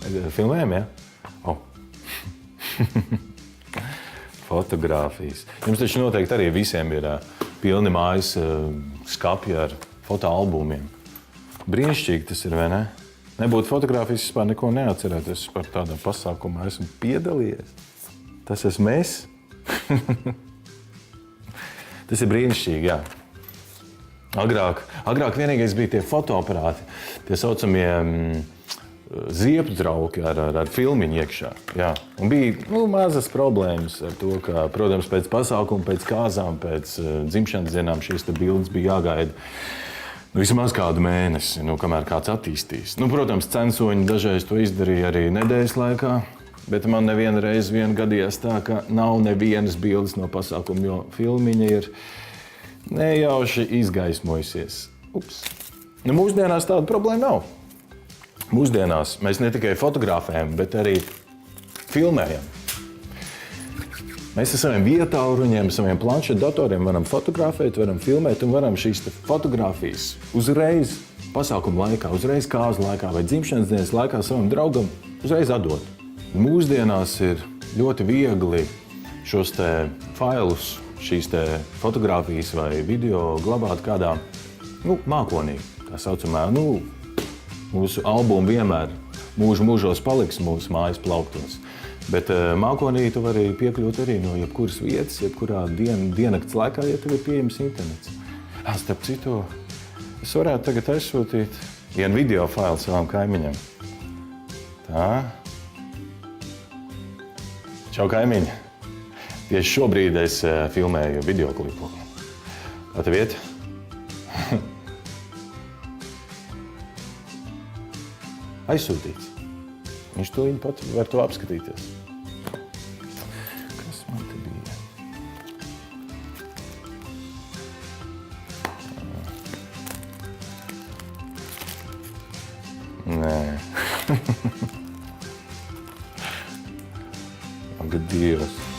Filmējam, ja? Oh. Fotogrāfijas. Jums taču noteikti arī visiem ir pilni mājas skapji ar fotoalbumiem. Brīnišķīgi tas ir, vai ne? Nebūtu fotogrāfijas, vispār neko neatcerēties par tādā pasākumā. Esmu piedalījies. Tas esmu es. Tas ir brīnišķīgi, jā. Agrāk vienīgais bija tie fotoaparāti, tie saucamie ziepju trauki ar filmiņu iekšā. Jā. Un bija mazas problēmas ar to, ka, protams, pēc pasākuma, pēc kāzām, pēc dzimšanas dienām šīs bildes bija jāgaida vismaz kādu mēnesi, kamēr kāds attīstīs. Protams, censoņi dažreiz to izdarīja arī nedēļas laikā, bet man neviena reize gadījās tā, ka nav nevienas bildes no pasākuma, jo filmiņa ir nejauši izgaismojusies. Ups. Mūsdienās tāda problēma nav. Mūsdienās mēs ne tikai fotografējam, bet arī filmējam. Mēs ar saviem vietāluruņiem, saviem planšetdatoriem varam fotografēt, varam filmēt un varam šīs fotogrāfijas uzreiz pasākuma laikā, uzreiz kāzu laikā vai dzimšanas dienas laikā savam draugam uzreiz atdot. Mūsdienās ir ļoti viegli šos te failus, šīs te fotogrāfijas vai video glabāt kādā mākonī, tā saucamā, mūsu albumi vienmēr mūžos paliks mūsu mājas plauktos. Bet mākonī tu vari piekļūt arī no jebkuras vietas, jebkurā diennakts laikā, ja tev ir pieejams internets. Starp citu, es varētu tagad aizsūtīt vienu video failu savam kaimiņam. Tā. Čau, kaimiņi! Tieši šobrīd es filmēju videoklipu. Kā tev iet? Aizsūtīts. Viņš to viņa pat var to apskatīties. Kas man te bija? Nē. Ak, Dievs.